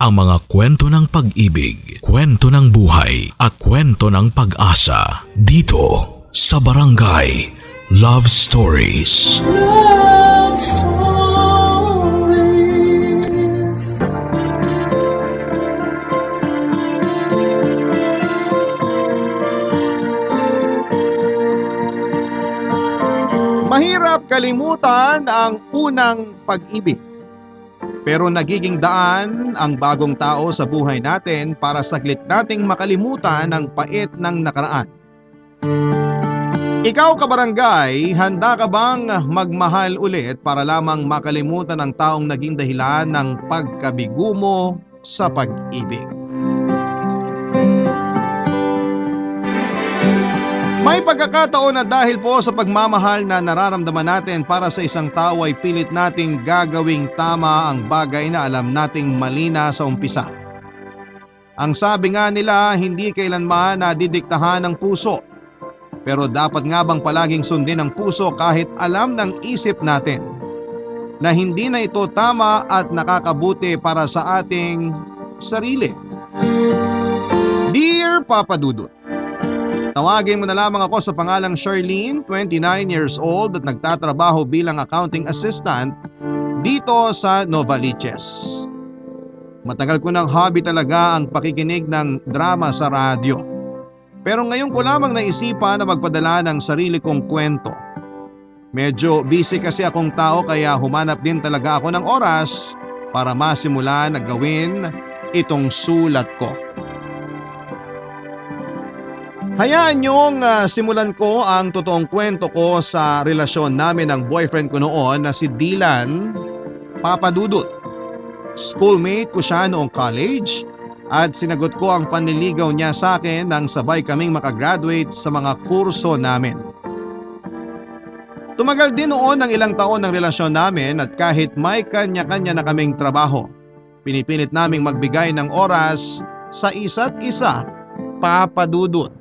ang mga kwento ng pag-ibig, kwento ng buhay at kwento ng pag-asa dito sa Barangay Love Stories. Love Stories. Mahirap kalimutan ang unang pag-ibig. Pero nagiging daan ang bagong tao sa buhay natin para saglit nating makalimutan ang pait ng nakaraan. Ikaw kabarangay, handa ka bang magmahal ulit para lamang makalimutan ang taong naging dahilan ng pagkabigo mo sa pag-ibig? May pagkakataon na dahil po sa pagmamahal na nararamdaman natin para sa isang tao ay pilit nating gagawing tama ang bagay na alam nating mali na sa umpisa. Ang sabi nga nila, hindi kailanman nadidiktahan ng puso. Pero dapat nga bang palaging sundin ang puso kahit alam ng isip natin na hindi na ito tama at nakakabuti para sa ating sarili? Dear Papa Dudut, tawagin mo na lamang ako sa pangalang Charlene, 29 years old at nagtatrabaho bilang accounting assistant dito sa Novaliches. Matagal ko ng hobby talaga ang pakikinig ng drama sa radyo. Pero ngayon ko lamang naisipan na magpadala ng sarili kong kwento. Medyo busy kasi akong tao kaya humanap din talaga ako ng oras para masimulan na gawin itong sulat ko. Hayaan niyong simulan ko ang totoong kwento ko sa relasyon namin ng boyfriend ko noon na si Dylan Papadudut. Schoolmate ko siya noong college at sinagot ko ang panliligaw niya sa akin nang sabay kaming makagraduate sa mga kurso namin. Tumagal din noon ng ilang taon ng relasyon namin at kahit may kanya-kanya na kaming trabaho, pinipilit naming magbigay ng oras sa isa't isa, Papadudut.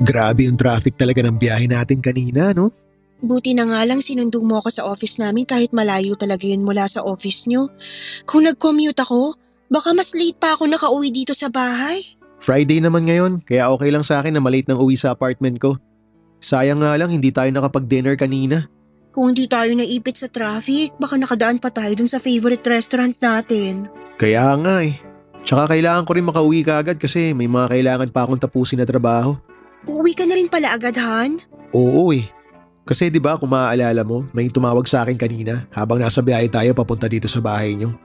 Grabe yung traffic talaga ng biyahe natin kanina, no? Buti na nga lang sinundong mo ako sa office namin kahit malayo talaga yun mula sa office nyo. Kung nag-commute ako, baka mas late pa ako nakauwi dito sa bahay. Friday naman ngayon, kaya okay lang sa akin na malate nang uwi sa apartment ko. Sayang nga lang hindi tayo nakapag-dinner kanina. Kung hindi tayo naipit sa traffic, baka nakadaan pa tayo dun sa favorite restaurant natin. Kaya nga eh. Tsaka kailangan ko rin makauwi kaagad kasi may mga kailangan pa akong tapusin na trabaho. Uuwi ka na rin pala agad, Han? Oo eh. Kasi 'di ba kung maaalala mo, may tumawag sa akin kanina habang nasa biyahe tayo papunta dito sa bahay niyo.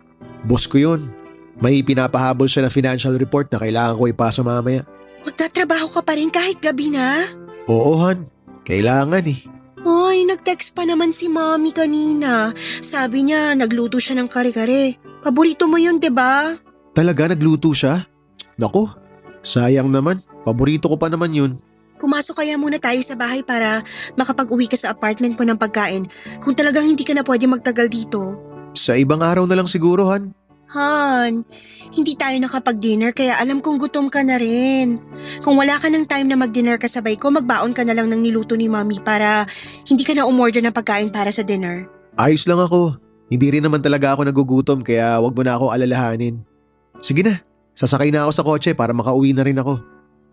Boss ko 'yun. May pinapahabol siya na financial report na kailangan ko ipasa mamaya. Magtatrabaho ka pa rin kahit gabi na? Oo, Han. Kailangan eh. Ay, nag-text pa naman si Mommy kanina. Sabi niya nagluto siya ng kare-kare. Paborito mo 'yun, 'di ba? Talaga nagluto siya? Naku, sayang naman. Paborito ko pa naman 'yun. Pumasok kaya muna tayo sa bahay para makapag-uwi ka sa apartment mo ng pagkain kung talagang hindi ka na pwede magtagal dito. Sa ibang araw na lang siguro, Han. Han, hindi tayo nakapag-dinner kaya alam kong gutom ka na rin. Kung wala ka ng time na mag-dinner kasabay ko, magbaon ka na lang ng niluto ni Mommy para hindi ka na umorder ng pagkain para sa dinner. Ayos lang ako. Hindi rin naman talaga ako nagugutom kaya wag mo na ako alalahanin. Sige na, sasakay na ako sa kotse para makauwi na rin ako.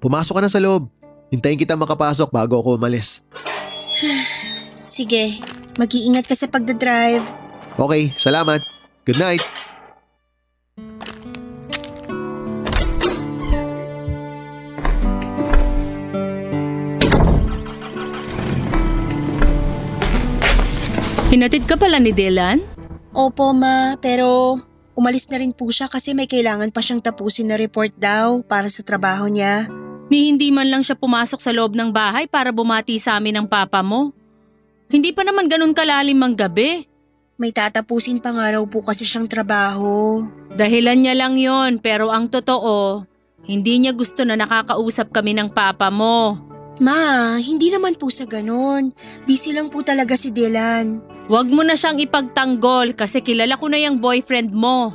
Pumasok ka na sa loob. Hintayin kita makapasok bago ako umalis. Sige, mag-iingat ka sa pagdadrive. Okay, salamat. Good night. Hinatid ka pala ni Dylan? Opo, Ma, pero umalis na rin po siya kasi may kailangan pa siyang tapusin na report daw para sa trabaho niya. Ni hindi man lang siya pumasok sa loob ng bahay para bumati sa amin ng papa mo. Hindi pa naman ganun kalalim ang gabi. May tatapusin pa nga raw po kasi siyang trabaho. Dahilan niya lang yon, pero ang totoo, hindi niya gusto na nakakausap kami ng papa mo. Ma, hindi naman po sa ganon. Busy lang po talaga si Dylan. Huwag mo na siyang ipagtanggol kasi kilala ko na yung boyfriend mo.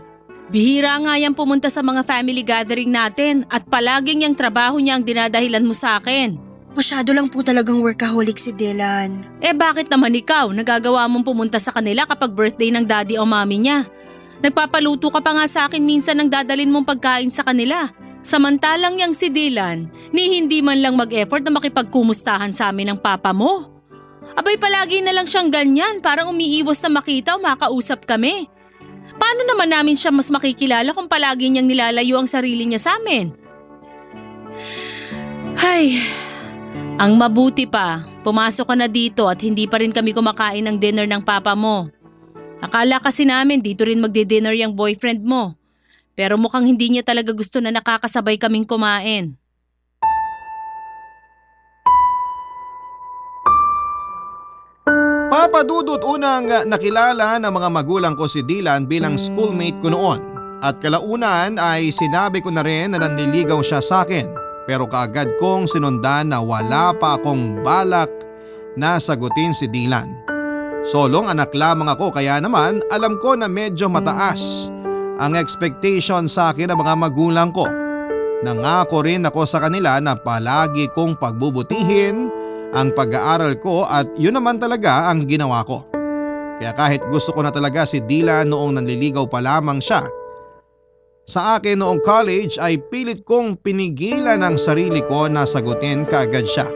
Bihira nga yan pumunta sa mga family gathering natin at palaging yung trabaho niya ang dinadahilan mo sa akin. Masyado lang po talagang workaholic si Dylan. Bakit naman ikaw? Nagagawa mong pumunta sa kanila kapag birthday ng daddy o mommy niya. Nagpapaluto ka pa nga sa akin minsan ng dadalin mong pagkain sa kanila. Samantalang yang si Dylan, ni hindi man lang mag-effort na makipagkumustahan sa amin ng papa mo. Abay palagi na lang siyang ganyan, parang umiiwas na makita o makausap kami. Paano naman namin siya mas makikilala kung palagi niyang nilalayo ang sarili niya sa amin? Hay, ang mabuti pa, pumasok ka na dito at hindi pa rin kami kumakain ng dinner ng papa mo. Akala kasi namin dito rin magdi-dinner yung boyfriend mo. Pero mukhang hindi niya talaga gusto na nakakasabay kaming kumain. Papa Dudut, unang nakilala ng mga magulang ko si Dylan bilang schoolmate ko noon. At kalaunan ay sinabi ko na rin na nanliligaw siya sa akin. Pero kaagad kong sinundan na wala pa akong balak na sagutin si Dylan. Solong anak lamang ako kaya naman alam ko na medyo mataas ang expectation sa akin ng mga magulang ko. Nangako rin ako sa kanila na palagi kong pagbubutihin ang pag-aaral ko at yun naman talaga ang ginawa ko. Kaya kahit gusto ko na talaga si Dylan noong nanliligaw pa lamang siya sa akin noong college ay pilit kong pinigilan ang sarili ko na sagutin kaagad siya.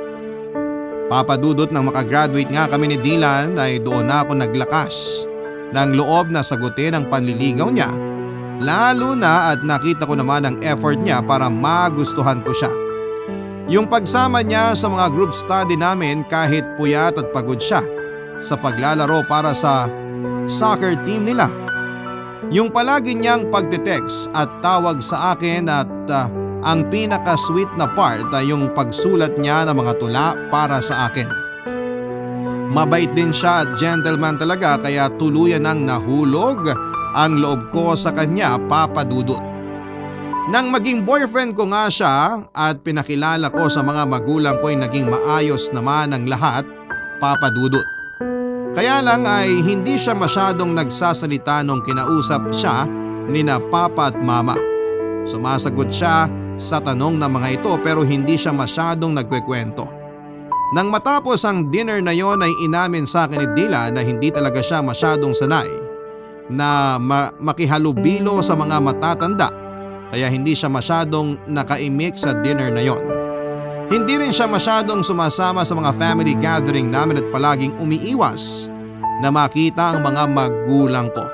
Papadudot nang makagraduate nga kami ni Dylan ay doon na ako naglakas ng loob na sagutin ang panliligaw niya. Lalo na at nakita ko naman ang effort niya para magustuhan ko siya. Yung pagsama niya sa mga group study namin kahit puyat at pagod siya sa paglalaro para sa soccer team nila. Yung palagi niyang pagte-text at tawag sa akin at ang pinaka-sweet na part ay yung pagsulat niya ng mga tula para sa akin. Mabait din siya at gentleman talaga kaya tuluyan nang nahulog ang loob ko sa kanya, Papa Dudut. Nang maging boyfriend ko nga siya at pinakilala ko sa mga magulang ko ay naging maayos naman ang lahat, Papa Dudut. Kaya lang ay hindi siya masyadong nagsasalita nung kinausap siya ni na Papa at Mama. Sumasagot siya sa tanong ng mga ito pero hindi siya masyadong nagkwekwento. Nang matapos ang dinner na yon ay inamin sa akin ni Dylan na hindi talaga siya masyadong sanay na makihalubilo sa mga matatanda kaya hindi siya masyadong nakaimik sa dinner na yon. Hindi rin siya masyadong sumasama sa mga family gathering namin at palaging umiiwas na makita ang mga magulang ko.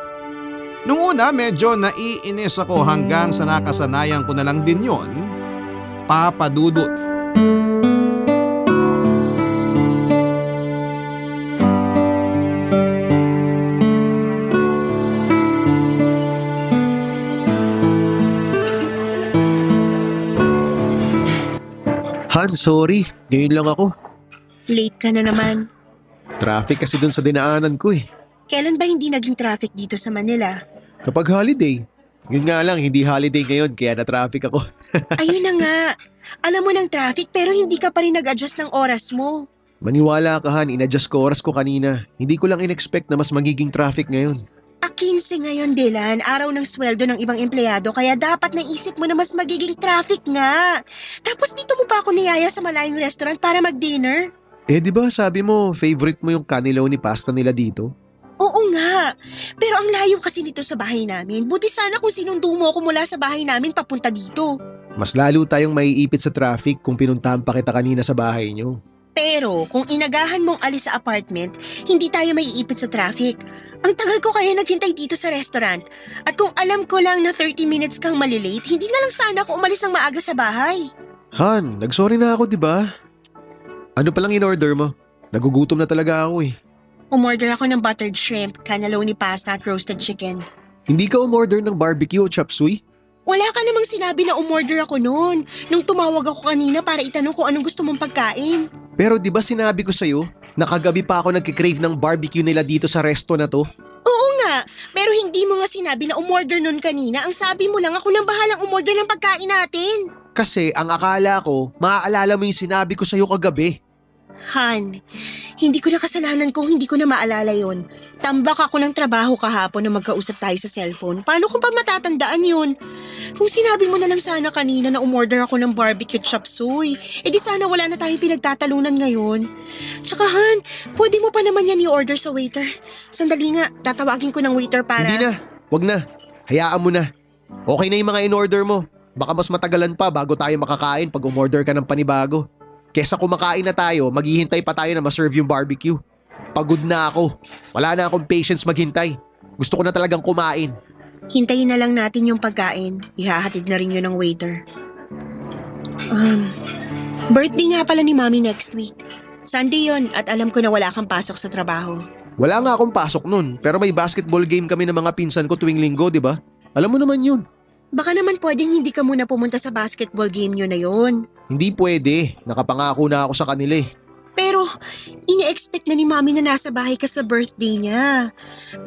Nung una medyo naiinis ako hanggang sa nakasanayan ko na lang din yon, Papa Dudut. Han, sorry. Ngayon lang ako. Late ka na naman. Traffic kasi dun sa dinaanan ko eh. Kailan ba hindi naging traffic dito sa Manila? Kapag holiday. Yun nga lang, hindi holiday ngayon kaya na-traffic ako. Ayun na nga. Alam mo ng traffic pero hindi ka pa rin nag-adjust ng oras mo. Maniwala ka Han, in-adjust ko oras ko kanina. Hindi ko lang in-expect na mas magiging traffic ngayon. 15 ngayon, Dylan, araw ng sweldo ng ibang empleyado kaya dapat naisip mo na mas magiging traffic nga. Tapos dito mo pa ako niyaya sa malayong restaurant para mag-dinner? Di ba sabi mo favorite mo yung cannelloni pasta nila dito? Oo nga, pero ang layo kasi nito sa bahay namin. Buti sana kung sinundo mo ako mula sa bahay namin papunta dito. Mas lalo tayong maiipit sa traffic kung pinuntahan pa kita kanina sa bahay nyo. Pero kung inagahan mong alis sa apartment, hindi tayo maiipit sa traffic. Ang tagal ko kaya naghintay dito sa restaurant. At kung alam ko lang na 30 minutes kang malilate, hindi na lang sana ako umalis ng maaga sa bahay. Han, nagsorry na ako diba? Ano palang in-order mo? Nagugutom na talaga ako eh. Umorder ako ng buttered shrimp, cannelloni pasta at roasted chicken. Hindi ka umorder ng barbecue o chop suey? Wala ka namang sinabi na umorder ako noon. Nung tumawag ako kanina para itanong kung anong gusto mong pagkain. Pero di ba sinabi ko sa'yo, nakagabi pa ako nagkikrave ng barbecue nila dito sa resto na to? Oo nga, pero hindi mo nga sinabi na umorder noon kanina. Ang sabi mo lang ako nang bahalang umorder ng pagkain natin. Kasi ang akala ko, maaalala mo yung sinabi ko sa'yo kagabi. Han, hindi ko na kasalanan kung hindi ko na maalala yon. Tambak ako ng trabaho kahapon na magkausap tayo sa cellphone. Paano ko pa matatandaan yun? Kung sinabi mo na lang sana kanina na umorder ako ng barbecue chop suey, edi sana wala na tayong pinagtatalunan ngayon. Tsaka Han, pwede mo pa naman yan i-order sa waiter. Sandali nga, tatawagin ko ng waiter para… Hindi na, wag na. Hayaan mo na. Okay na yung mga in-order mo. Baka mas matagalan pa bago tayo makakain pag umorder ka ng panibago. Kesa kumakain na tayo, maghihintay pa tayo na ma-serve yung barbecue. Pagod na ako. Wala na akong patience maghintay. Gusto ko na talagang kumain. Hintayin na lang natin yung pagkain. Ihahatid na rin yun ng waiter. Birthday nga pala ni Mommy next week. Sunday yon at alam ko na wala kang pasok sa trabaho. Wala nga akong pasok nun, pero may basketball game kami ng mga pinsan ko tuwing linggo, di ba? Alam mo naman yun. Baka naman pwedeng hindi ka muna pumunta sa basketball game nyo na yon. Hindi pwede. Nakapangako na ako sa kanila eh. Pero ini-expect na ni Mommy na nasa bahay ka sa birthday niya.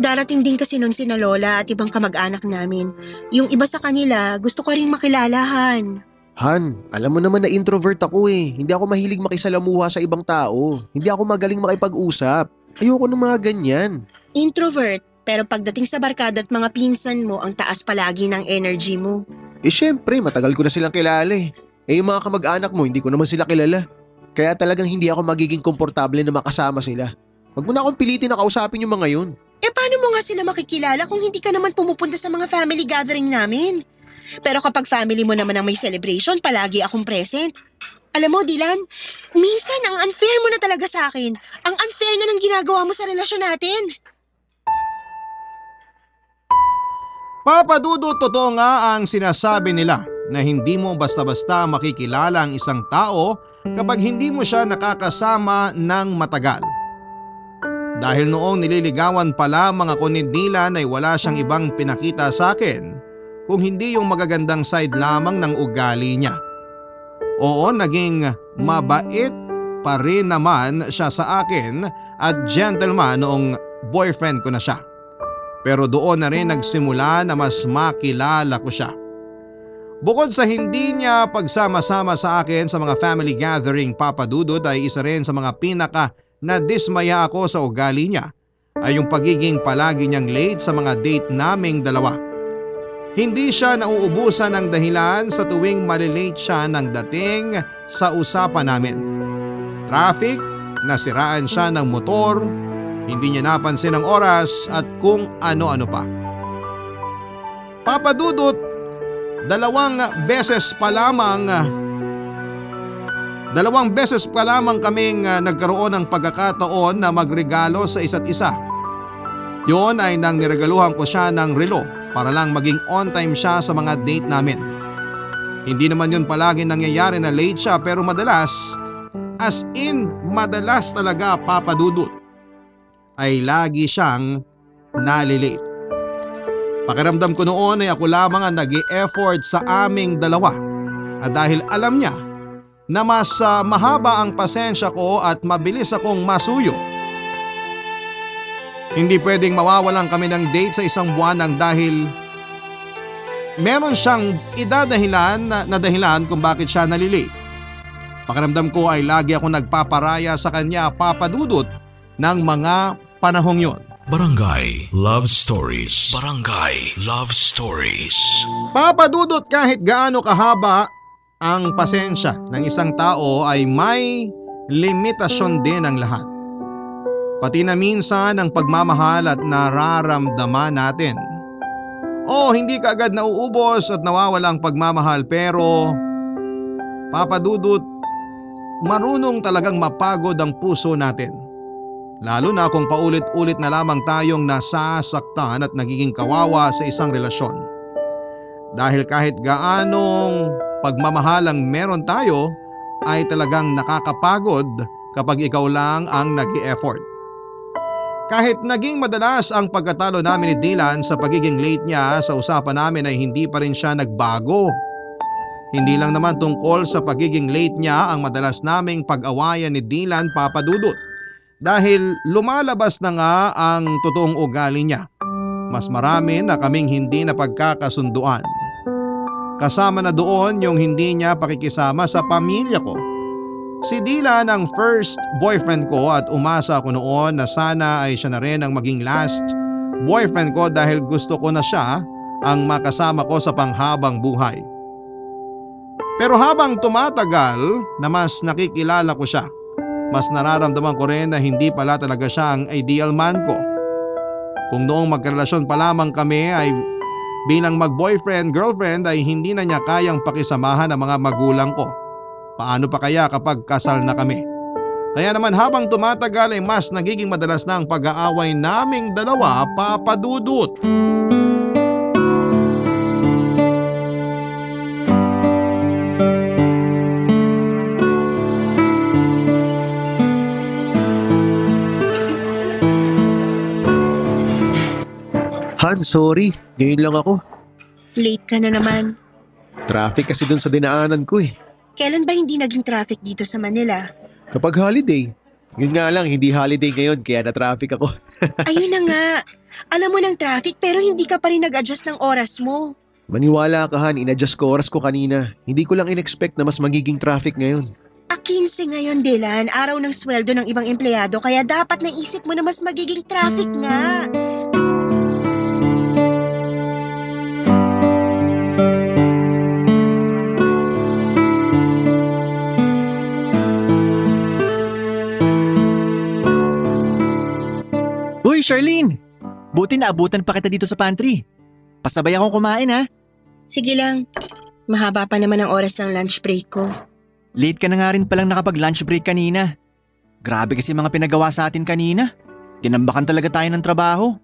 Darating din kasi nun sina Lola at ibang kamag-anak namin. Yung iba sa kanila gusto ko rin makilalahan. Han, alam mo naman na introvert ako eh. Hindi ako mahilig makisalamuha sa ibang tao. Hindi ako magaling makipag-usap. Ayoko ng mga ganyan. Introvert, pero pagdating sa barkada at mga pinsan mo, ang taas palagi ng energy mo. Eh syempre, matagal ko na silang kilala eh. Eh yung mga kamag-anak mo, hindi ko naman sila kilala. Kaya talagang hindi ako magiging komportable na makasama sila. Huwag mo na akong pilitin na kausapin yung mga yun. Eh paano mo nga sila makikilala kung hindi ka naman pumupunta sa mga family gathering namin? Pero kapag family mo naman ang may celebration, palagi akong present. Alam mo, Dylan, minsan ang unfair mo na talaga sa akin. Ang unfair na ng ginagawa mo sa relasyon natin. Papa Dudut, totoo nga ang sinasabi nila na hindi mo basta-basta makikilala ang isang tao kapag hindi mo siya nakakasama ng matagal. Dahil noong nililigawan pa lamang ako ni Dylan ay wala siyang ibang pinakita sa akin kung hindi yung magagandang side lamang ng ugali niya. Oo, naging mabait pa rin naman siya sa akin at gentleman noong boyfriend ko na siya. Pero doon na rin nagsimula na mas makilala ko siya. Bukod sa hindi niya pagsama-sama sa akin sa mga family gathering, Papa Dudut, ay isa rin sa mga pinaka nadismaya ako sa ugali niya ay yung pagiging palagi niyang late sa mga date naming dalawa. Hindi siya nauubusan ng dahilan sa tuwing malilate siya ng dating sa usapan namin. Traffic, nasiraan siya ng motor, hindi niya napansin ang oras at kung ano-ano pa. Papa Dudut, dalawang beses pa lamang kaming nagkaroon ng pagkakataon na magregalo sa isa't isa. Yun ay nang niregaluhan ko siya ng relo para lang maging on time siya sa mga date namin. Hindi naman yun palagi nangyayari na late siya, pero madalas, as in madalas talaga, Papa Dudut, ay lagi siyang nalilate. Pakiramdam ko noon ay ako lamang ang nag-e-effort sa aming dalawa. At dahil alam niya na mas mahaba ang pasensya ko at mabilis akong masuyo, hindi pwedeng mawawalan kami ng date sa isang buwan nang dahil meron siyang idadahilan na dahilan kung bakit siya nalilate. Pakiramdam ko ay lagi ako nagpaparaya sa kanya, Papa Dudut, ng mga panahong yon. Barangay Love Stories. Barangay Love Stories. Papa Dudut, kahit gaano kahaba ang pasensya ng isang tao ay may limitasyon din ang lahat. Pati na minsan ang pagmamahal at nararamdaman natin. Hindi ka agad nauubos at nawawala ang pagmamahal, pero Papa Dudut, marunong talagang mapagod ang puso natin. Lalo na kung paulit-ulit na lamang tayong nasasaktan at nagiging kawawa sa isang relasyon. Dahil kahit gaanong pagmamahal ang meron tayo, ay talagang nakakapagod kapag ikaw lang ang nag-i-effort. Kahit naging madalas ang pagkatalo namin ni Dylan sa pagiging late niya sa usapan namin, ay hindi pa rin siya nagbago. Hindi lang naman tungkol sa pagiging late niya ang madalas naming pag-awayan ni Dylan, Papa Dudut. Dahil lumalabas na nga ang totoong ugali niya. Mas marami na kaming hindi na pagkakasunduan. Kasama na doon yung hindi niya pakikisama sa pamilya ko. Si Dylan ang first boyfriend ko at umasa ako noon na sana ay siya na rin ang maging last boyfriend ko dahil gusto ko na siya ang makasama ko sa panghabang buhay. Pero habang tumatagal na mas nakikilala ko siya, mas nararamdaman ko rin na hindi pala talaga siya ang ideal man ko. Kung noong magkarelasyon pa lamang kami ay bilang mag-boyfriend-girlfriend ay hindi na niya kayang pakisamahan ang mga magulang ko. Paano pa kaya kapag kasal na kami? Kaya naman habang tumatagal ay mas nagiging madalas na ang pag-aaway naming dalawa, Papa Dudut. Han, sorry. Ngayon lang ako. Late ka na naman. Traffic kasi dun sa dinaanan ko eh. Kailan ba hindi naging traffic dito sa Manila? Kapag holiday. Yun nga lang, hindi holiday ngayon kaya na-traffic ako. Ayun na nga. Alam mo ng traffic pero hindi ka pa rin nag-adjust ng oras mo. Maniwala ka Han, in-adjust ko oras ko kanina. Hindi ko lang in-expect na mas magiging traffic ngayon. 15 ngayon, Dylan. Araw ng sweldo ng ibang empleyado kaya dapat naisip mo na mas magiging traffic nga. Uy, Charlene! Buti naabutan pa kita dito sa pantry. Pasabay akong kumain ha. Sige lang. Mahaba pa naman ang oras ng lunch break ko. Late ka na nga rin palang nakapag-lunch break kanina. Grabe kasi mga pinagawa sa atin kanina. Tinambakan talaga tayo ng trabaho.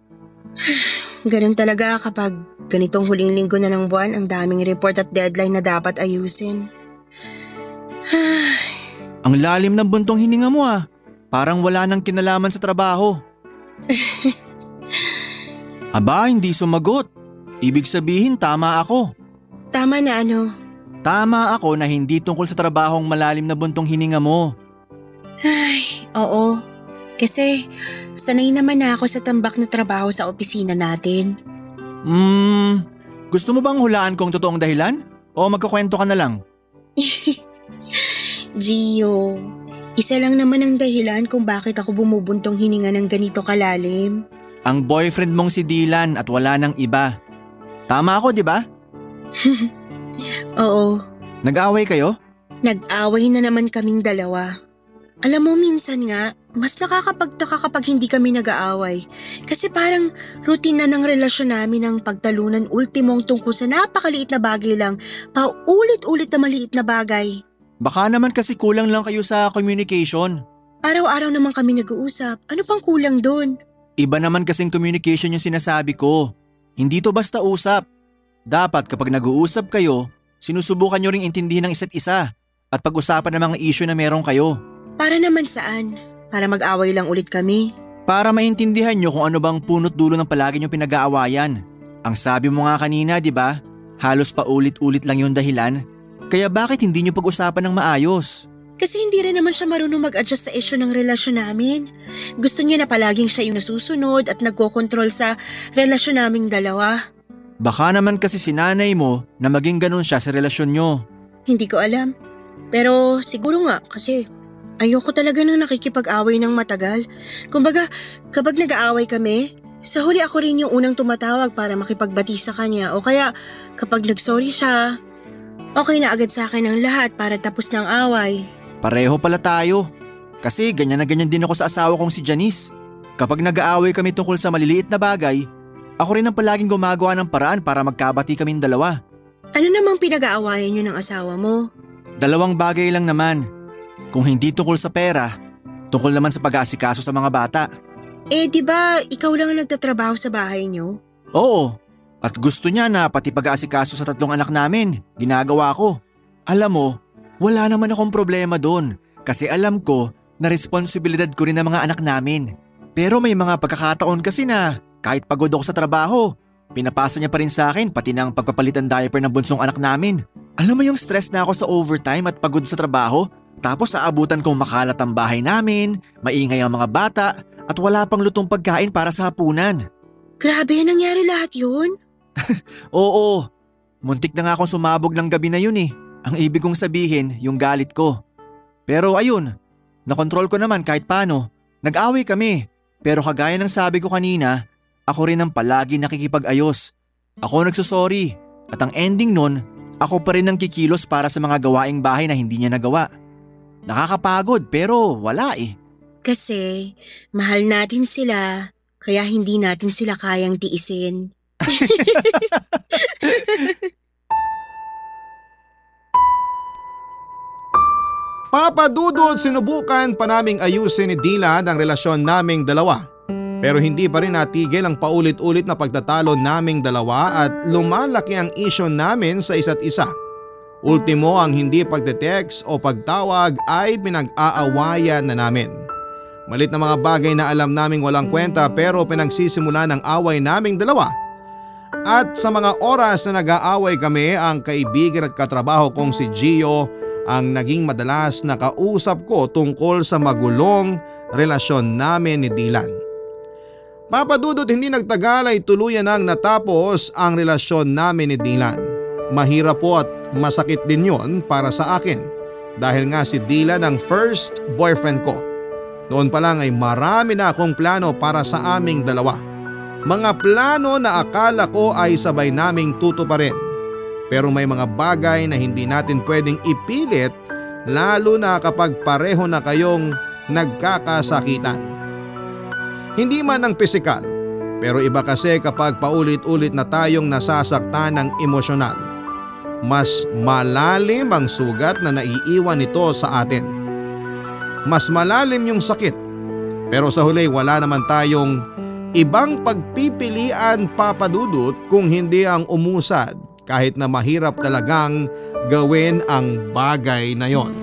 Ganun talaga kapag ganitong huling linggo na ng buwan, ang daming report at deadline na dapat ayusin. Ang lalim ng buntong hininga mo ah. Parang wala nang kinalaman sa trabaho. Aba, hindi sumagot. Ibig sabihin tama ako. Tama na ano? Tama ako na hindi tungkol sa trabahong malalim na buntong hininga mo. Ay, oo. Kasi sanay naman na ako sa tambak na trabaho sa opisina natin. Gusto mo bang hulaan kong totoong dahilan? O magkukwento ka na lang? Gio, isa lang naman ang dahilan kung bakit ako bumubuntong hininga ng ganito kalalim. Ang boyfriend mong si Dylan at wala nang iba. Tama ako, di ba? Oo. Nag-away kayo? Nag-away na naman kaming dalawa. Alam mo, minsan nga, mas nakakapagtaka kapag hindi kami nag-aaway. Kasi parang routine na ng relasyon namin ang pagtalunan ultimong tungkol sa napakaliit na bagay lang, paulit-ulit na maliit na bagay. Baka naman kasi kulang lang kayo sa communication. Araw-araw naman kami nag-uusap. Ano pang kulang doon? Iba naman kasing communication yung sinasabi ko. Hindi to basta usap. Dapat kapag nag-uusap kayo, sinusubukan nyo ring intindihin ng isa't isa at pag-usapan ng mga issue na meron kayo. Para naman saan? Para mag-away lang ulit kami? Para maintindihan nyo kung ano bang punot dulo ng palagi nyo pinag-aawayan. Ang sabi mo nga kanina, di ba? Halos paulit-ulit lang yung dahilan. Kaya bakit hindi nyo pag-usapan ng maayos? Kasi hindi rin naman siya marunong mag-adjust sa issue ng relasyon namin. Gusto niya na palaging siya yung nasusunod at nagkokontrol sa relasyon naming dalawa. Baka naman kasi sinanay mo na maging ganun siya sa relasyon nyo. Hindi ko alam. Pero siguro nga kasi ayoko talaga nang nakikipag-away ng matagal. Kumbaga, kapag nag-aaway kami, sa huli ako rin yung unang tumatawag para makipagbati sa kanya. O kaya kapag nag-sorry siya, okay na agad sa akin ang lahat para tapos ng away. Pareho pala tayo. Kasi ganyan na ganyan din ako sa asawa kong si Janice. Kapag nag-aaway kami tungkol sa maliliit na bagay, ako rin ang palaging gumagawa ng paraan para magkabati kaming dalawa. Ano namang pinag-aawayan niyo ng asawa mo? 2 bagay lang naman. Kung hindi tungkol sa pera, tungkol naman sa pag-aasikaso sa mga bata. Eh di ba ikaw lang ang nagtatrabaho sa bahay niyo? Oo. At gusto niya na pati pag-aasikaso sa 3 anak namin, ginagawa ko. Alam mo, wala naman akong problema doon kasi alam ko na responsibilidad ko rin ang mga anak namin. Pero may mga pagkakataon kasi na kahit pagod ako sa trabaho, pinapasa niya pa rin sa akin pati ng pagpapalitan diaper ng bunsong anak namin. Alam mo yung stress na ako sa overtime at pagod sa trabaho? Tapos aabutan kong makalat ang bahay namin, maingay ang mga bata at wala pang lutong pagkain para sa hapunan. Grabe, nangyari lahat yun? Oo, Muntik na nga akong sumabog ng gabi na yun eh. Ang ibig kong sabihin, yung galit ko. Pero ayun, nakontrol ko naman kahit paano. Nag-away kami. Pero kagaya ng sabi ko kanina, ako rin ang palagi nakikipag-ayos. Ako nagsusorry. At ang ending nun, ako pa rin ang kikilos para sa mga gawaing bahay na hindi niya nagawa. Nakakapagod pero wala eh. Kasi mahal natin sila, kaya hindi natin sila kayang tiisin. Papa Dudut, sinubukan pa naming ayusin ni Dylan ang relasyon naming dalawa. Pero hindi pa rin natigil ang paulit-ulit na pagtatalo naming dalawa at lumalaki ang isyu namin sa isa't isa. Ultimo, ang hindi pagte-text o pagtawag ay pinag-aawayan na namin. Malit na mga bagay na alam naming walang kwenta pero pinagsisimula ng away naming dalawa. At sa mga oras na nag-aaway kami, ang kaibigan at katrabaho kong si Gio ang naging madalas na kausap ko tungkol sa magulong relasyon namin ni Dylan. Papa Dudut, hindi nagtagal ay tuluyan nang natapos ang relasyon namin ni Dylan. Mahirap po at masakit din yon para sa akin dahil nga si Dylan ang first boyfriend ko. Noon pa lang ay marami na akong plano para sa aming dalawa. Mga plano na akala ko ay sabay naming tutuparin. Pero may mga bagay na hindi natin pwedeng ipilit lalo na kapag pareho na kayong nagkakasakitan. Hindi man ang pisikal, pero iba kasi kapag paulit-ulit na tayong nasasaktan ng emosyonal. Mas malalim ang sugat na naiiwan nito sa atin. Mas malalim yung sakit. Pero sa huli wala naman tayong ibang pagpipilian, Papa Dudut, kung hindi ang umusad kahit na mahirap talagang gawin ang bagay na yon.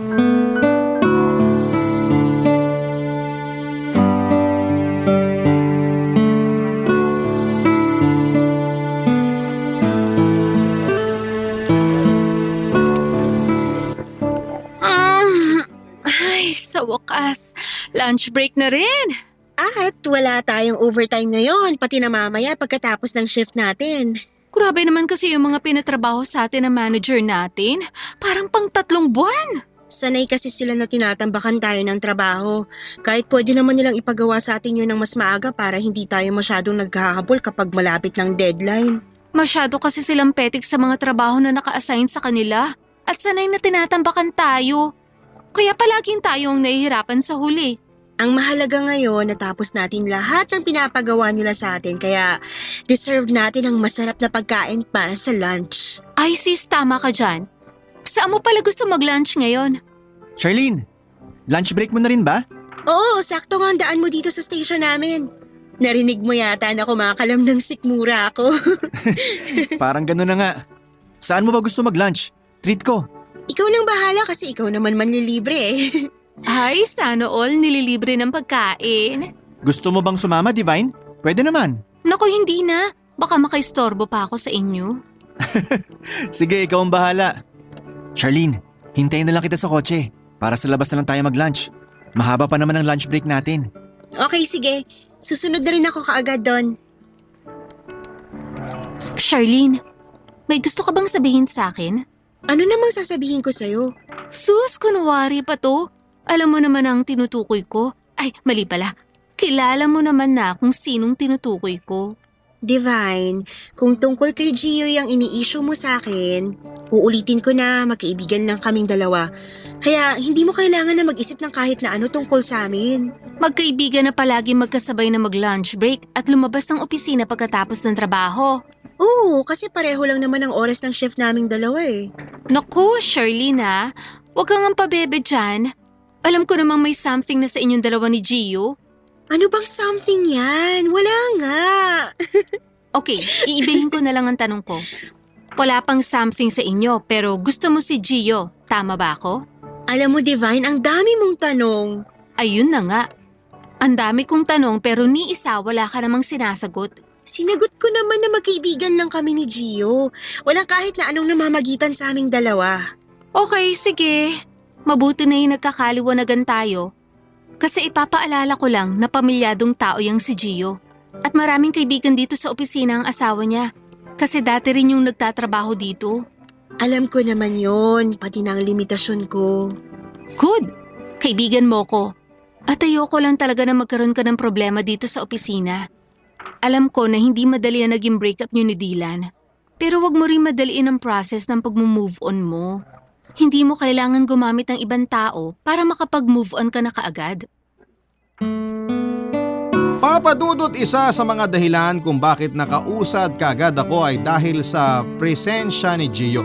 Sa wakas, lunch break na rin. At wala tayong overtime ngayon, pati na mamaya pagkatapos ng shift natin. Grabe naman kasi yung mga pinatrabaho sa atin ng manager natin. Parang pang 3 buwan. Sanay kasi sila na tinatambakan tayo ng trabaho. Kahit pwede naman nilang ipagawa sa atin yun ng mas maaga para hindi tayo masyadong naghahabol kapag malapit ng deadline. Masyado kasi silang petik sa mga trabaho na naka-assign sa kanila. At sanay na tinatambakan tayo. Kaya palaging tayo ang nahihirapan sa huli. Ang mahalaga ngayon, natapos natin lahat ng pinapagawa nila sa atin, kaya deserve natin ang masarap na pagkain para sa lunch. Ay sis, tama ka dyan. Saan mo pala gusto mag-lunch ngayon? Charlene, lunch break mo na rin ba? Oo, sakto nga ang daan mo dito sa station namin. Narinig mo yata na kumakalam ng sikmura ako. Parang gano'n na nga. Saan mo ba gusto mag-lunch? Treat ko. Ikaw nang bahala kasi ikaw naman manlilibre eh. Ay, sana all nililibre ng pagkain. Gusto mo bang sumama, Divine? Pwede naman. Naku, hindi na. Baka makaistorbo pa ako sa inyo. Sige, ikaw ang bahala. Charlene, hintayin na lang kita sa kotse para sa labas na lang tayo mag-lunch. Mahaba pa naman ang lunch break natin. Okay, sige. Susunod na rin ako kaagad doon. Charlene, may gusto ka bang sabihin sa akin? Ano namang sasabihin ko sa'yo? Sus, kunwari pa to. Alam mo naman ang tinutukoy ko. Ay, mali pala. Kilala mo naman na kung sinong tinutukoy ko. Divine, kung tungkol kay Gio yung ini-issue mo sa akin, uulitin ko na magkaibigan lang kaming dalawa. Kaya hindi mo kailangan na mag-isip ng kahit na ano tungkol sa amin. Magkaibigan na palagi magkasabay na mag-lunch break at lumabas ng opisina pagkatapos ng trabaho. Oo, kasi pareho lang naman ang oras ng shift naming dalawa eh. Naku, Charlene ha. Huwag kang ang pabebe dyan. Alam ko namang may something na sa inyong dalawa ni Gio. Ano bang something yan? Wala nga. Okay, iibihin ko na lang ang tanong ko. Wala pang something sa inyo pero gusto mo si Gio. Tama ba ako? Alam mo, Divine, ang dami mong tanong. Ayun na nga. Ang dami kong tanong pero ni isa wala ka namang sinasagot. Sinagot ko naman na magkaibigan lang kami ni Gio. Walang kahit na anong namamagitan sa aming dalawa. Okay, sige. Mabuti na yung nagkakaliwanagan tayo. Kasi ipapaalala ko lang na pamilyadong tao yang si Gio. At maraming kaibigan dito sa opisina ang asawa niya. Kasi dati rin yung nagtatrabaho dito. Alam ko naman yon, pati na ang limitasyon ko. Good! Kaibigan mo ko. At ayoko lang talaga na magkaroon ka ng problema dito sa opisina. Alam ko na hindi madali ang naging breakup niyo ni Dylan. Pero wag mo rin madaliin ang process ng pag-move on mo. Hindi mo kailangan gumamit ng ibang tao para makapag-move on ka na kaagad. Papadudot, isa sa mga dahilan kung bakit nakausad kaagad ako ay dahil sa presensya ni Gio.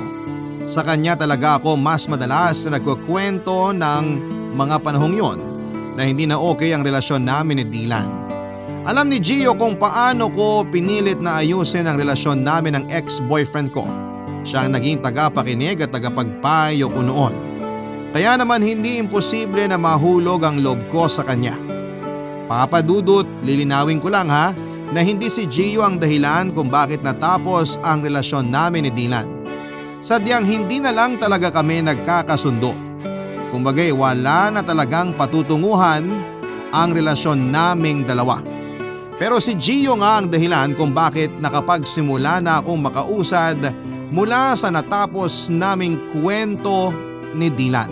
Sa kanya talaga ako mas madalas na nagkukwento ng mga panahong yon na hindi na okay ang relasyon namin ni Dylan. Alam ni Gio kung paano ko pinilit na ayusin ang relasyon namin ng ex-boyfriend ko. Siya ang naging tagapakinig at tagapagpayo ko noon. Kaya naman hindi imposible na mahulog ang loob ko sa kanya. Papadudot, lilinawin ko lang ha, na hindi si Gio ang dahilan kung bakit natapos ang relasyon namin ni Dylan. Sadyang hindi na lang talaga kami nagkakasundo. Kumbagay wala na talagang patutunguhan ang relasyon naming dalawa. Pero si Gio nga ang dahilan kung bakit nakapagsimula na akong makausad mula sa natapos naming kwento ni Dylan.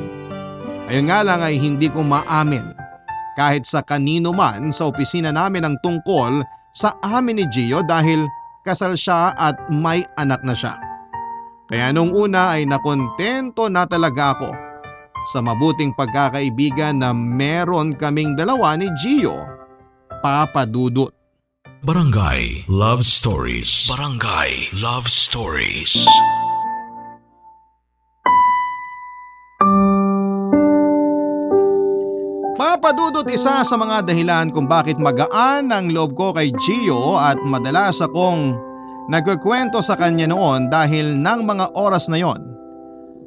Ayun nga lang ay hindi ko maamin kahit sa kanino man sa opisina namin ang tungkol sa amin ni Gio dahil kasal siya at may anak na siya. Kaya nung una ay nakontento na talaga ako sa mabuting pagkakaibigan na meron kaming dalawa ni Gio, Papadudot. Barangay Love Stories. Barangay Love Stories. Papadudot, isa sa mga dahilan kung bakit magaan ang loob ko kay Gio at madalas akong nagkukwento sa kanya noon dahil ng mga oras na yon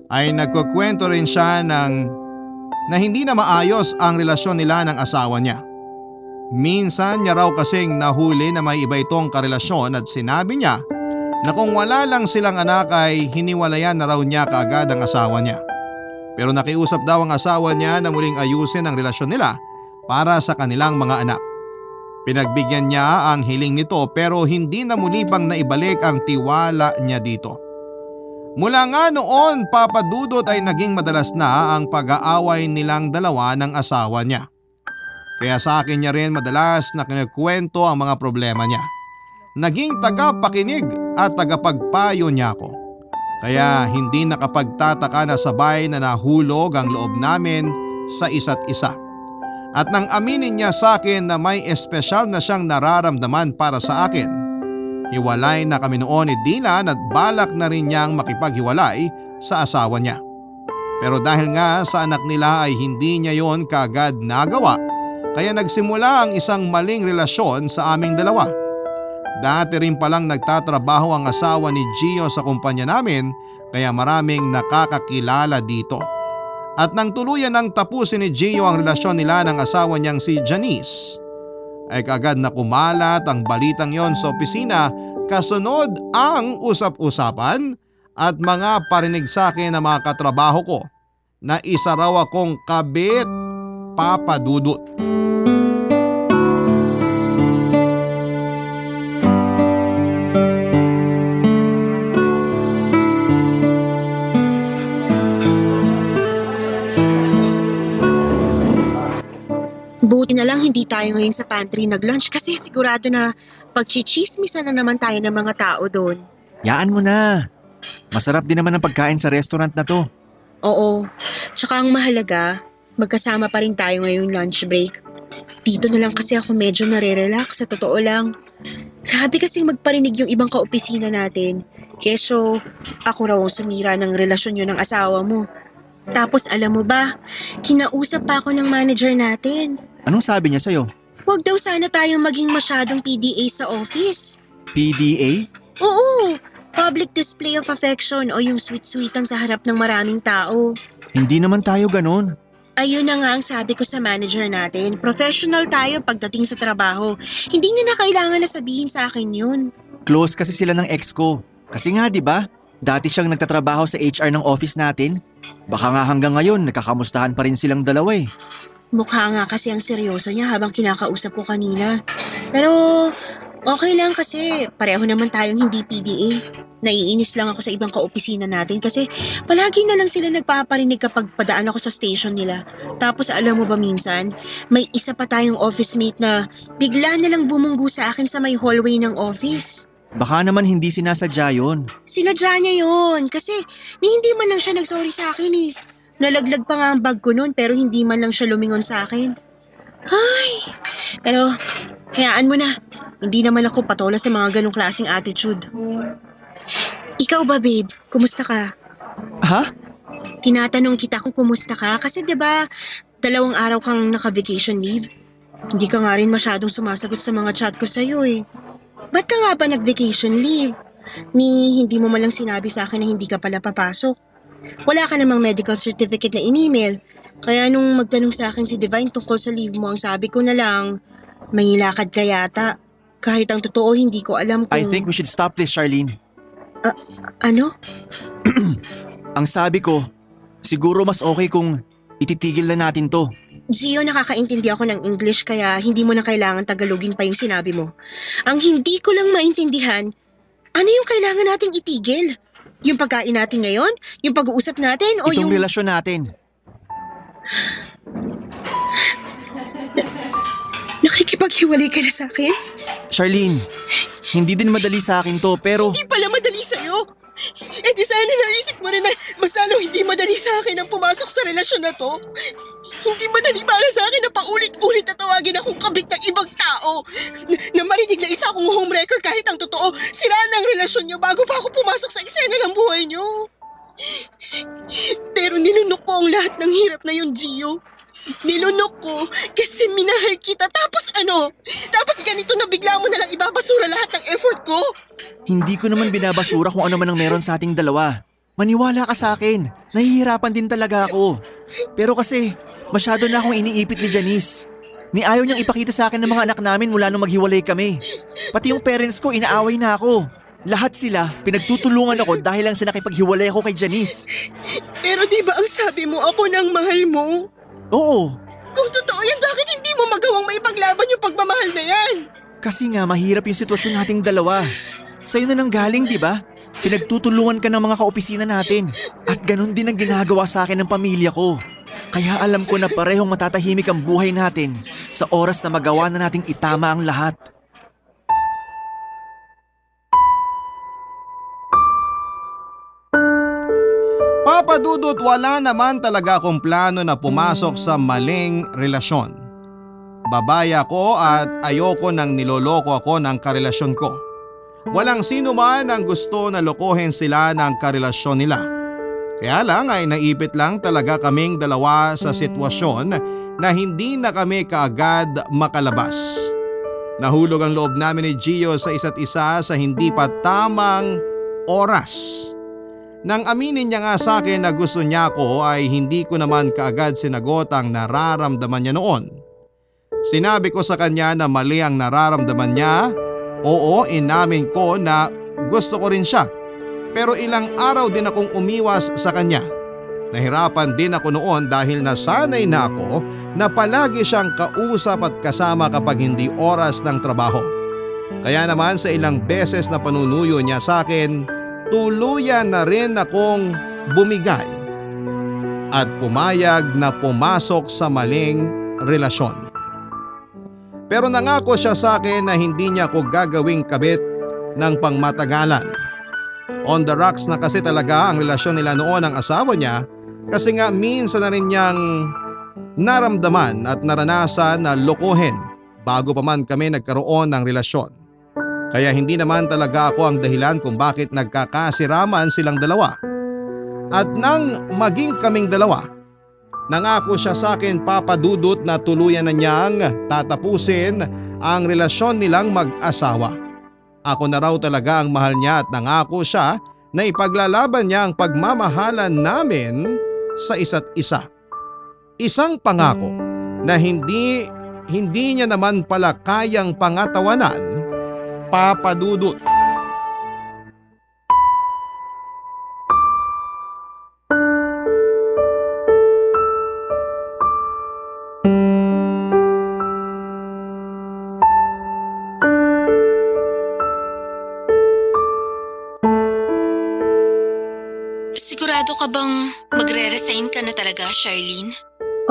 ay nagkukwento rin siya na hindi na maayos ang relasyon nila ng asawa niya. Minsan niya raw kasing nahuli na may iba itong karelasyon at sinabi niya na kung wala lang silang anak ay hiniwalayan na raw niya kaagad ang asawa niya. Pero nakiusap daw ang asawa niya na muling ayusin ang relasyon nila para sa kanilang mga anak. Pinagbigyan niya ang hiling nito pero hindi na muli pang naibalik ang tiwala niya dito. Mula nga noon, Papadudot, ay naging madalas na ang pag-aaway nilang dalawa ng asawa niya. Kaya sa akin niya rin madalas na kinikwento ang mga problema niya. Naging tagapakinig at tagapagpayo niya ako. Kaya hindi nakapagtataka na sabay na nahulog ang loob namin sa isa't isa. At nang aminin niya sa akin na may espesyal na siyang nararamdaman para sa akin, hiwalay na kami noon ni Dylan at balak na rin niyang makipaghiwalay sa asawa niya. Pero dahil nga sa anak nila ay hindi niya yon kaagad nagawa, kaya nagsimula ang isang maling relasyon sa aming dalawa. Dati rin palang nagtatrabaho ang asawa ni Gio sa kumpanya namin kaya maraming nakakakilala dito. At nang tuluyan ng tapusin ni Gio ang relasyon nila ng asawa niyang si Janice, ay kaagad na kumalat ang balitang yon sa opisina, kasunod ang usap-usapan at mga parinig sa akin ng mga katrabaho ko na isa raw akong kabit, Papadudot. Buti na lang hindi tayo ngayon sa pantry nag-lunch kasi sigurado na pagchichismisan na naman tayo ng mga tao doon. Yaan mo na. Masarap din naman ang pagkain sa restaurant na to. Oo. Tsaka ang mahalaga, magkasama pa rin tayo ngayong lunch break. Dito na lang kasi ako medyo nare-relax, sa totoo lang. Grabe kasing magparinig yung ibang kaopisina natin. Keso, ako raw sumira ng relasyon yun ng asawa mo. Tapos alam mo ba, kinausap pa ako ng manager natin. Anong sabi niya sa'yo? Huwag daw sana tayong maging masyadong PDA sa office. PDA? Oo, public display of affection o yung sweet-sweetan sa harap ng maraming tao. Hindi naman tayo ganun. Ayun na nga ang sabi ko sa manager natin. Professional tayo pagdating sa trabaho. Hindi niya na kailangan na sabihin sa akin yun. Close kasi sila ng ex ko. Kasi nga 'di ba? Dati siyang nagtatrabaho sa HR ng office natin. Baka nga hanggang ngayon nakakamustahan pa rin silang dalawa eh. Mukha nga kasi ang seryoso niya habang kinakausap ko kanina. Pero Okay lang kasi pareho naman tayong hindi PDA. Naiinis lang ako sa ibang kaopisina natin kasi palagi na lang sila nagpaparinig kapag padaan ako sa station nila. Tapos alam mo ba minsan, may isa pa tayong office mate na bigla na lang bumunggu sa akin sa may hallway ng office. Baka naman hindi sinasadya yun. Sinadya niya yun kasi hindi man lang siya nagsorry sa akin eh. Nalaglag pa nga ang bag ko noon pero hindi man lang siya lumingon sa akin. Ay, pero hayaan mo na. Hindi naman ako patola sa mga ganong klaseng attitude. Ikaw ba babe? Kumusta ka? Ha? Tinatanong kita kung kumusta ka kasi 'di ba 2 araw kang naka-vacation leave. Hindi ka nga rin masyadong sumasagot sa mga chat ko sa'yo eh. Ba't ka nga ba nag-vacation leave? Hindi mo malang sinabi sa akin na hindi ka pala papasok. Wala ka namang medical certificate na in-email. Kaya nung magtanong sa akin si Divine tungkol sa leave mo, ang sabi ko na lang, may lakad ka yata. Kahit ang totoo, hindi ko alam kung... I think we should stop this, Charlene. Ano? Ang sabi ko, siguro mas okay kung ititigil na natin to. Gio, nakakaintindi ako ng English kaya hindi mo na kailangan Tagalogin pa yung sinabi mo. Ang hindi ko lang maintindihan, ano yung kailangan nating itigil? Yung pagkain natin ngayon? Yung pag-uusap natin? O Itong yung... relasyon natin. Nakikipaghiwalay ka na sa akin? Charlene, hindi din madali sa akin to pero... Hindi pala madali sa'yo. Eh di sana naisip mo rin na mas lalo hindi madali sa akin ang pumasok sa relasyon na to. Hindi madali para sa akin na paulit-ulit na tawagin akong kabit ng ibang tao. Na marinig na isa akong homewrecker kahit ang totoo, siraan ang relasyon niyo bago pa ako pumasok sa eksena ng buhay niyo. Pero nilunok ko ang lahat ng hirap na yun, Gio. Nilunok ko kasi minahal kita tapos ano? Tapos ganito na bigla mo na lang ibabasura lahat ng effort ko? Hindi ko naman binabasura kung ano man ang meron sa ating dalawa. Maniwala ka sa akin, nahihirapan din talaga ako. Pero kasi, masyado na akong iniipit ni Janice. Ni ayaw niyang ipakita sa akin ng mga anak namin mula nung maghiwalay kami. Pati yung parents ko, inaaway na ako. Lahat sila, pinagtutulungan ako dahil lang sa nakipaghiwalay ako kay Janice. Pero di ba ang sabi mo ako ng mahal mo? Oo. Kung totoo yan, bakit hindi mo magawang maipaglaban yung pagmamahal na yan? Kasi nga, mahirap yung sitwasyon nating dalawa. Sa'yo na nang galing, di ba? Pinagtutulungan ka ng mga kaopisina natin. At ganun din ang ginagawa sa akin ng pamilya ko. Kaya alam ko na parehong matatahimik ang buhay natin sa oras na magawa na nating itama ang lahat. Papa Dudut, wala naman talaga akong plano na pumasok sa maling relasyon. Babae ako at ayoko nang niloloko ako ng karelasyon ko. Walang sino man ang gusto na lokohin sila ng karelasyon nila. Kaya lang ay naipit lang talaga kaming dalawa sa sitwasyon na hindi na kami kaagad makalabas. Nahulog ang loob namin ni Gio sa isa't isa sa hindi pa tamang oras. Nang aminin niya nga sa akin na gusto niya ako ay hindi ko naman kaagad sinagot ang nararamdaman niya noon. Sinabi ko sa kanya na mali ang nararamdaman niya. Oo, inamin ko na gusto ko rin siya. Pero ilang araw din akong umiwas sa kanya. Nahirapan din ako noon dahil nasanay na ako na palagi siyang kausap at kasama kapag hindi oras ng trabaho. Kaya naman sa ilang beses na panunuyo niya sa akin, tuluyan na rin akong bumigay at pumayag na pumasok sa maling relasyon. Pero nangako siya sa akin na hindi niya ako gagawing kabit ng pangmatagalan. On the rocks na kasi talaga ang relasyon nila noon ng asawa niya kasi nga minsan na rin niyang naramdaman at naranasan na lokohin bago pa man kami nagkaroon ng relasyon. Kaya hindi naman talaga ako ang dahilan kung bakit nagkakasiraman silang dalawa. At nang maging kaming dalawa, nangako siya sa akin, Papa Dudut, na tuluyan na niyang tatapusin ang relasyon nilang mag-asawa. Ako na raw talaga ang mahal niya at nangako siya na ipaglalaban niya ang pagmamahalan namin sa isa't isa. Isang pangako na hindi niya naman pala kayang pangatawanan, Papa Dudut. Sigurado ka bang magre-resign ka na talaga, Charlene?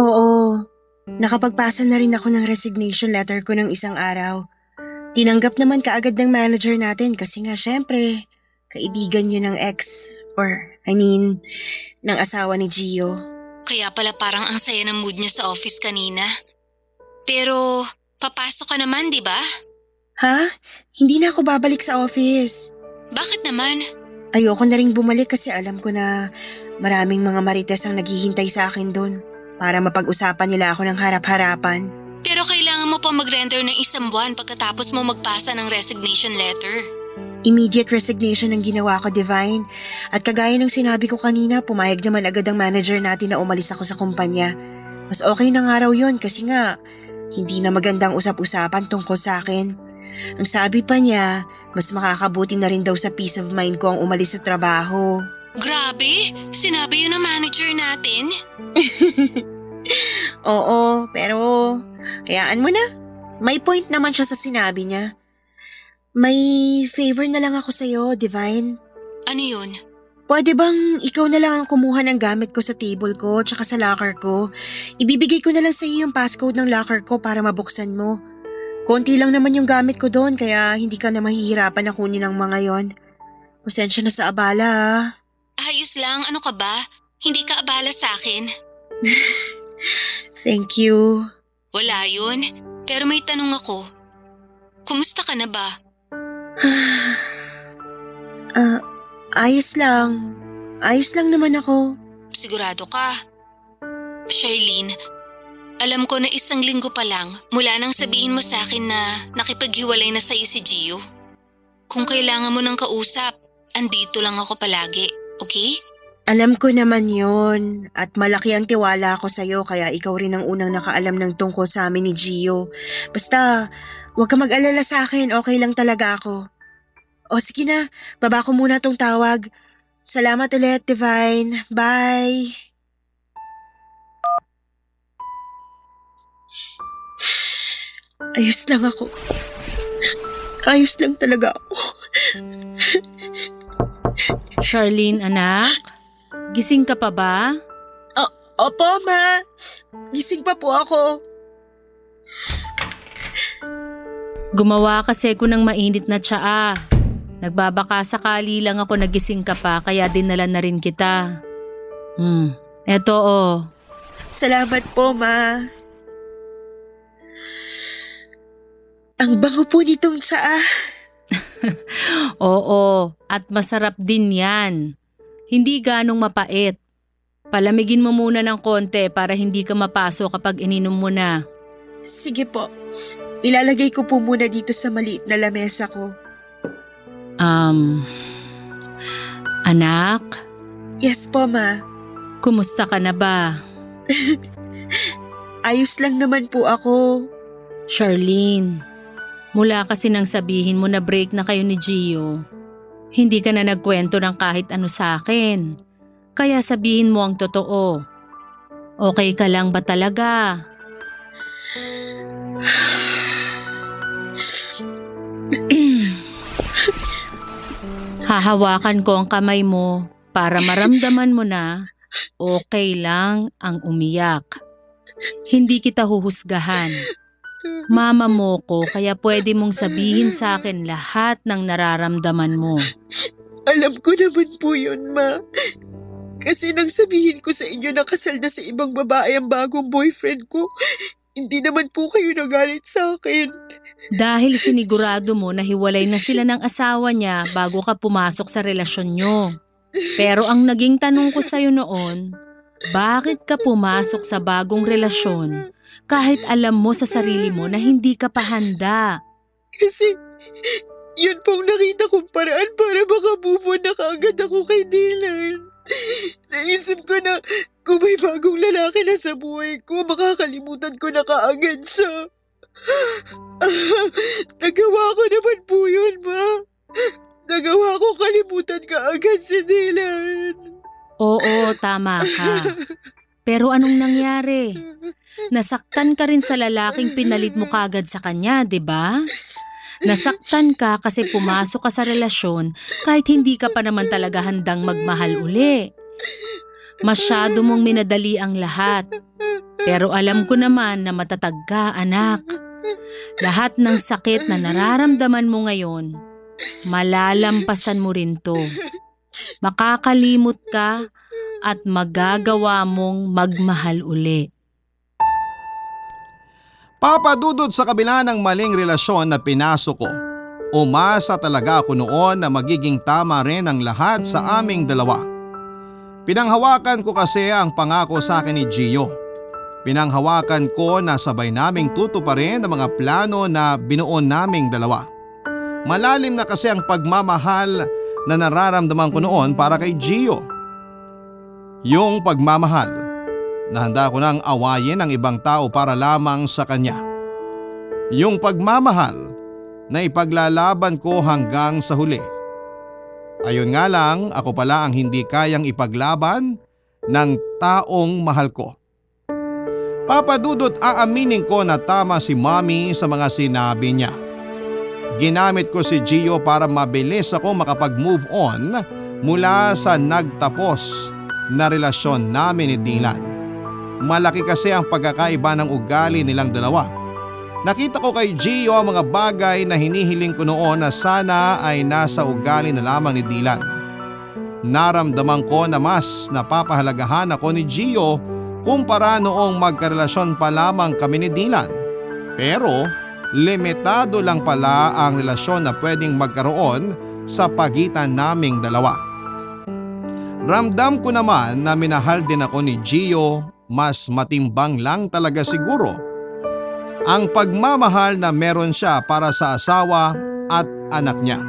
Oo, nakapagpasa na rin ako ng resignation letter ko ng isang araw. Tinanggap naman kaagad ng manager natin kasi nga syempre, kaibigan yun ng ng asawa ni Gio. Kaya pala parang ang saya ng mood niya sa office kanina. Pero papasok ka naman, di ba? Ha? Hindi na ako babalik sa office. Bakit naman? Ayoko na rin bumalik kasi alam ko na maraming mga marites ang naghihintay sa akin doon para mapag-usapan nila ako ng harap-harapan. Pero kailangan mo pa mag-render ng 1 buwan pagkatapos mo magpasa ng resignation letter. Immediate resignation ang ginawa ko, Divine. At kagaya ng sinabi ko kanina, pumayag naman agad ang manager natin na umalis ako sa kumpanya. Mas okay na nga raw yun kasi nga, hindi na magandang usap-usapan tungkol sa akin. Ang sabi pa niya, mas makakabuti na rin daw sa peace of mind ko ang umalis sa trabaho. Grabe! Sinabi yun ng manager natin? Oo, pero hayaan mo na. May point naman siya sa sinabi niya. May favor na lang ako sa'yo, Divine. Ano yun? Pwede bang ikaw na lang ang kumuha ng gamit ko sa table ko tsaka sa locker ko? Ibibigay ko na lang sa iyo yung passcode ng locker ko para mabuksan mo. Konti lang naman yung gamit ko doon kaya hindi ka na mahihirapan na kunin ang mga yon. Pasensya na sa abala ah. Ayos lang, ano ka ba? Hindi ka abala sa akin. Thank you. Wala yun. Pero may tanong ako. Kumusta ka na ba? Ayos lang. Ayos lang naman ako. Sigurado ka? Charlene, alam ko na 1 linggo pa lang mula nang sabihin mo sa akin na nakipaghiwalay na sa'yo si Gio. Kung kailangan mo ng kausap, andito lang ako palagi, okay? Alam ko naman yon at malaki ang tiwala ko sa'yo kaya ikaw rin ang unang nakaalam ng tungkol sa amin ni Gio. Basta, huwag ka mag-alala sa akin, okay lang talaga ako. O sige na, baba ko muna tong tawag. Salamat ulit, Divine. Bye! Ayos lang ako. Ayos lang talaga ako. Charlene, anak? Gising ka pa ba? Opo, Ma. Gising pa po ako. Gumawa kasi ko ng mainit na tsaa. Nagbabaka sakali lang ako nagising ka pa kaya dinala na rin kita. Eto oh. Salamat po, Ma. Ang bango po nitong tsaa. Oo, at masarap din yan. Hindi ganong mapait. Palamigin mo muna ng konti para hindi ka mapaso kapag ininom mo na. Sige po. Ilalagay ko po muna dito sa maliit na lamesa ko. Anak? Yes po, Ma. Kumusta ka na ba? Ayos lang naman po ako. Charlene, mula kasi nang sabihin mo na break na kayo ni Gio, hindi ka na nagkwento ng kahit ano sa akin. Kaya sabihin mo ang totoo. Okay ka lang ba talaga? Hahawakan ko ang kamay mo para maramdaman mo na okay lang ang umiyak. Hindi kita huhusgahan. Mama mo ko kaya pwede mong sabihin sa akin lahat ng nararamdaman mo. Alam ko naman po yun, Ma. Kasi nang sabihin ko sa inyo na kasal na sa ibang babae ang bagong boyfriend ko, hindi naman po kayo nagalit sa akin. Dahil sinigurado mo na hiwalay na sila ng asawa niya bago ka pumasok sa relasyon nyo. Pero ang naging tanong ko sa'yo noon, bakit ka pumasok sa bagong relasyon kahit alam mo sa sarili mo na hindi ka pa handa? Kasi yun pong nakita kong paraan para maka-move on na kaagad ako kay Dylan. Naisip ko na kung may bagong lalaki na sa buhay ko, makakalimutan ko na kaagad siya. Nagawa ko naman po yun, Ma. Nagawa ko kalimutan kaagad si Dylan. Oo, tama ka. Pero anong nangyari? Nasaktan ka rin sa lalaking pinalit mo kagad sa kanya, 'di ba? Nasaktan ka kasi pumasok ka sa relasyon kahit hindi ka pa naman talaga handang magmahal uli. Masyado mong minadali ang lahat. Pero alam ko naman na matatag ka, anak. Lahat ng sakit na nararamdaman mo ngayon, malalampasan mo rin to. Makakalimot ka at magagawa mong magmahal uli. Papa Dudut, sa kabila ng maling relasyon na pinasok ko, umasa talaga ako noon na magiging tama rin ang lahat sa aming dalawa. Pinanghawakan ko kasi ang pangako sa akin ni Gio. Pinanghawakan ko na sabay naming tutuparin ang mga plano na binuo naming dalawa. Malalim na kasi ang pagmamahal na nararamdaman ko noon para kay Gio. Yung pagmamahal na handa ko nang awayin ang ibang tao para lamang sa kanya. Yung pagmamahal na ipaglalaban ko hanggang sa huli. Ayun nga lang, ako pala ang hindi kayang ipaglaban ng taong mahal ko. Papa Dudut, aaminin ko na tama si Mommy sa mga sinabi niya. Ginamit ko si Gio para mabilis ako makapag-move on mula sa nagtapos na relasyon namin ni Dylan. Malaki kasi ang pagkakaiba ng ugali nilang dalawa. Nakita ko kay Gio ang mga bagay na hinihiling ko noon na sana ay nasa ugali na lamang ni Dylan. Naramdaman ko na mas napapahalagahan ako ni Gio kumpara noong magkarelasyon pa lamang kami ni Dylan. Pero limitado lang pala ang relasyon na pwedeng magkaroon sa pagitan naming dalawa. Ramdam ko naman na minahal din ako ni Gio, mas matimbang lang talaga siguro ang pagmamahal na meron siya para sa asawa at anak niya.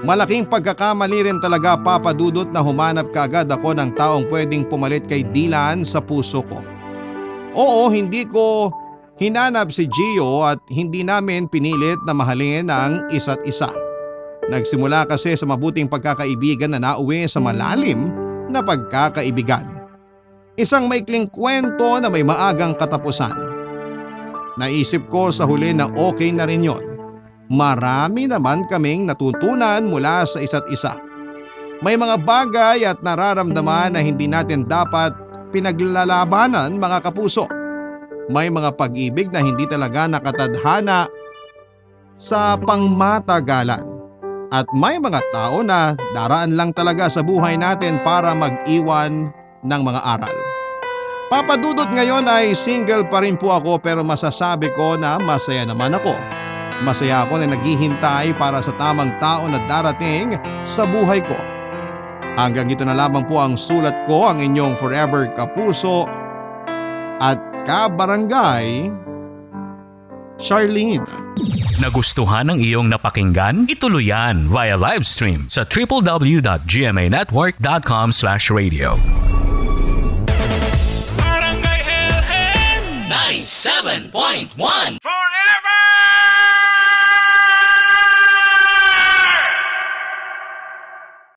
Malaking pagkakamali rin talaga, Papa Dudut, na humanap kaagad ako ng taong pwedeng pumalit kay Dylan sa puso ko. Oo, hindi ko hinanap si Gio at hindi namin pinilit na mahalin ang isa't isa. Nagsimula kasi sa mabuting pagkakaibigan na nauwi sa malalim na pagkakaibigan. Isang maikling kwento na may maagang katapusan. Naisip ko sa huli na okay na rin yon. Marami naman kaming natutunan mula sa isa't isa. May mga bagay at nararamdaman na hindi natin dapat pinaglalabanan, mga kapuso. May mga pag-ibig na hindi talaga nakatadhana sa pangmatagalan. At may mga tao na daraan lang talaga sa buhay natin para mag-iwan ng mga aral. Papa Dudut, ngayon ay single pa rin po ako, pero masasabi ko na masaya naman ako. Masaya ako na naghihintay para sa tamang tao na darating sa buhay ko. Hanggang ito na lamang po ang sulat ko, ang inyong forever kapuso at kabarangay, Charlene. Nagustuhan ng iyong napakinggan? Ituloy yan via live stream sa www.gmanetwork.com/radio. Barangay LS 97.1 for